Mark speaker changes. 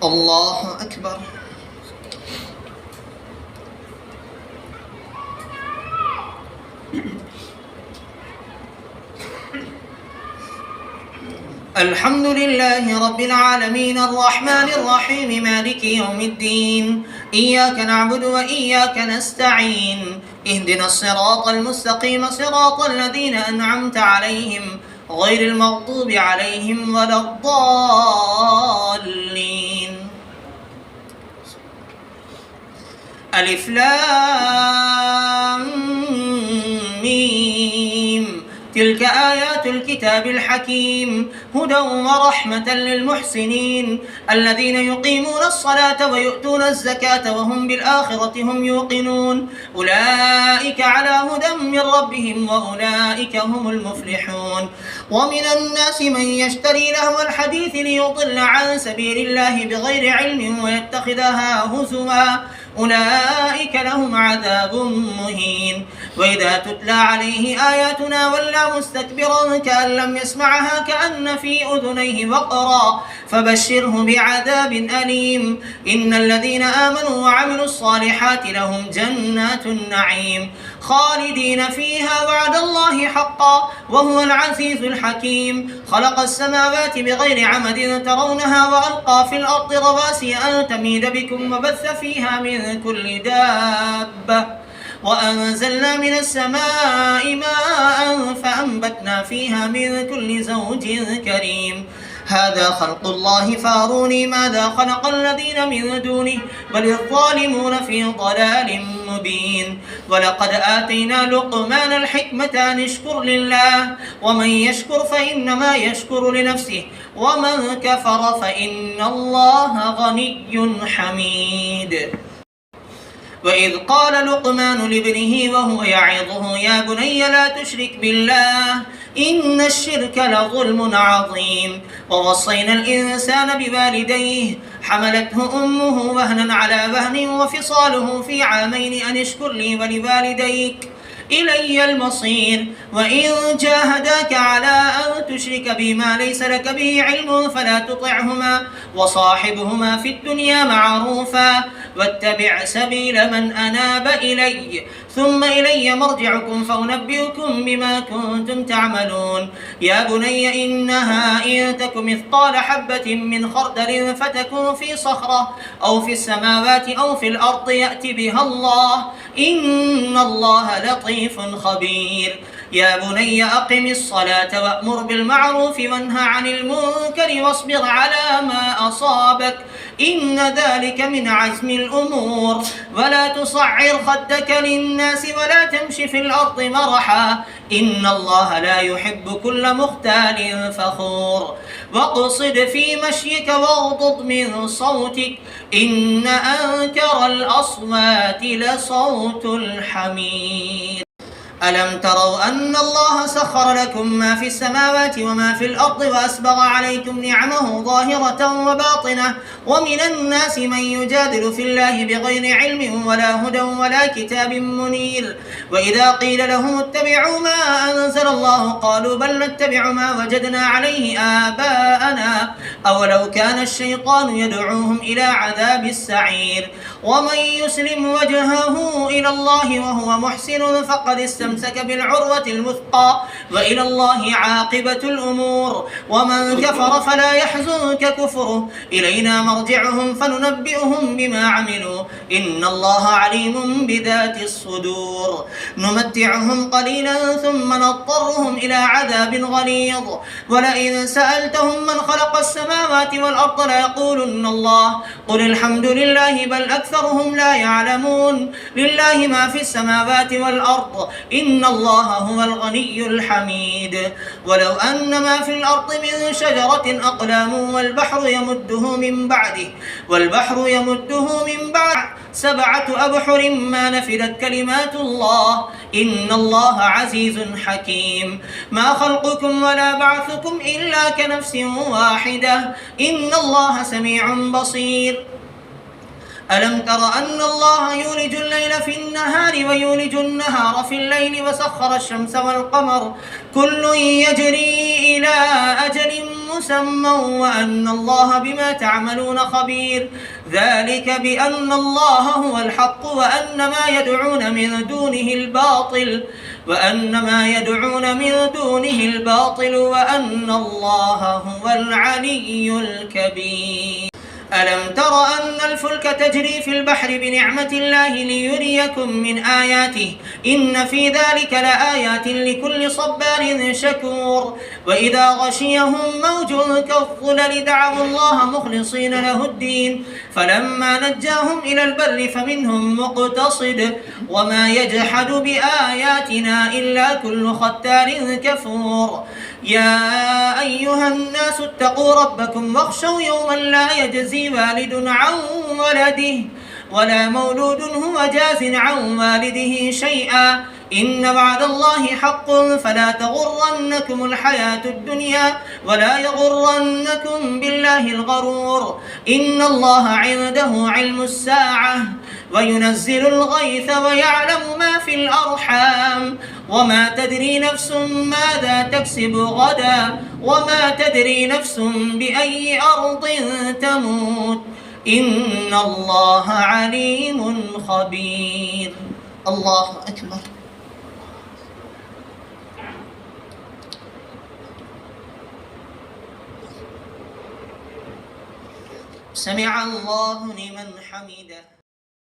Speaker 1: الله أكبر. الحمد لله رب العالمين الرحمن الرحيم مالك يوم الدين، إياك نعبد وإياك نستعين، اهدنا الصراط المستقيم صراط الذين أنعمت عليهم غير المغضوب عليهم ولا الضالين. ألف لام ميم، تلك آيات الكتاب الحكيم، هدى ورحمة للمحسنين الذين يقيمون الصلاة ويؤتون الزكاة وهم بالآخرة هم يوقنون، أولئك على هدى من ربهم وأولئك هم المفلحون. ومن الناس من يشتري لهو الحديث ليضل عن سبيل الله بغير علم ويتخذها هزوا، أولئك لهم عذاب مهين. وإذا تتلى عليه آياتنا ولى مستكبرا كأن لم يسمعها كأن في أذنيه وقرا، فبشره بعذاب أليم. إن الذين آمنوا وعملوا الصالحات لهم جنات النعيم خالدين فيها، وعد الله حقا وهو العزيز الحكيم. خلق السماوات بغير عمد ترونها وألقى في الأرض رواسي أن تميد بكم وبث فيها من كل دابة، وأنزلنا من السماء ماء فأنبتنا فيها من كل زوج كريم. هذا خلق الله فاروني ماذا خلق الذين من دونه بل الظالمون في ضلال مبين. ولقد آتينا لقمان الحكمة أن اشكر لله، ومن يشكر فإنما يشكر لنفسه ومن كفر فإن الله غني حميد. وإذ قال لقمان لابنه وهو يعظه يا بني لا تشرك بالله إن الشرك لظلم عظيم. ووصينا الإنسان بوالديه حملته أمه وهنا على وهن وفصاله في عامين أن اشكر لي ولوالديك إلي المصير. وإن جاهداك على أن تشرك بما ليس لك به علم فلا تطعهما وصاحبهما في الدنيا معروفا، واتبع سبيل من أناب إلي ثم إلي مرجعكم فأنبئكم بما كنتم تعملون. يا بني إنها إن تك مثقال حبة من خردل فتكون في صخرة أو في السماوات أو في الأرض يأت بها الله إن الله لطيف خبير. يا بني أقم الصلاة وأمر بالمعروف وانهى عن المنكر واصبر على ما أصابك إن ذلك من عزم الأمور. ولا تصعر خدك للناس ولا تمش في الأرض مرحا إن الله لا يحب كل مختال فخور. واقصد في مشيك واغضض من صوتك إن أنكر الأصوات لصوت الحمير. ألم تروا أن الله سخر لكم ما في السماوات وما في الأرض وأسبغ عليكم نعمه ظاهرة وباطنة ومن الناس من يجادل في الله بغير علم ولا هدى ولا كتاب منير. وإذا قيل لهم اتبعوا ما أنزل الله قالوا بل نتبع ما وجدنا عليه آباءنا أولو كان الشيطان يدعوهم إلى عذاب السعير. ومن يسلم وجهه إلى الله وهو محسن فقد استمسك بالعروة الوثقى وإلى الله عاقبة الأمور. ومن كفر فلا يحزنك كفره إلينا مرجعهم فننبئهم بما عملوا إن الله عليم بذات الصدور. نمتعهم قليلا ثم نضطرهم إلى عذاب غليظ. ولئن سألتهم من خلق السماوات والأرض ليقولن الله قل الحمد لله بل أكثرهم لا يعلمون. لله ما في السماوات والأرض إن الله هو الغني الحميد. ولو أن ما في الأرض من شجرة أقلام والبحر يمده من بعد 7 أبحر ما نفدت كلمات الله إن الله عزيز حكيم. ما خلقكم ولا بعثكم إلا كنفس واحدة إن الله سميع بصير. ألم تر أن الله يولج الليل في النهار ويولج النهار في الليل وسخر الشمس والقمر كل يجري إلى أجل مسمى وأن الله بما تعملون خبير ذلك بأن الله هو الحق وأن ما يدعون من دونه الباطل وأن الله هو العلي الكبير ألم تر أن الفلك تجري في البحر بنعمة الله ليريكم من آياته إن في ذلك لآيات لكل صبار شكور وإذا غشيهم موج كالظلل دعوا الله مخلصين له الدين فلما نجاهم إلى البر فمنهم مقتصد وما يجحد بآياتنا إلا كل ختار كفور يا أيها الناس اتقوا ربكم واخشوا يوما لا يجزي والد عن ولده ولا مولود هو جاز عن والده شيئا إن وعد الله حق فلا تغرنكم الحياة الدنيا ولا يغرنكم بالله الغرور إن الله عنده علم الساعة وينزل الغيث ويعلم ما في الأرحام وما تدري نفس ماذا تكسب غدا وما تدري نفس بأي أرض تموت إن الله عليم خبير. الله أكبر. سمع الله لمن حمده.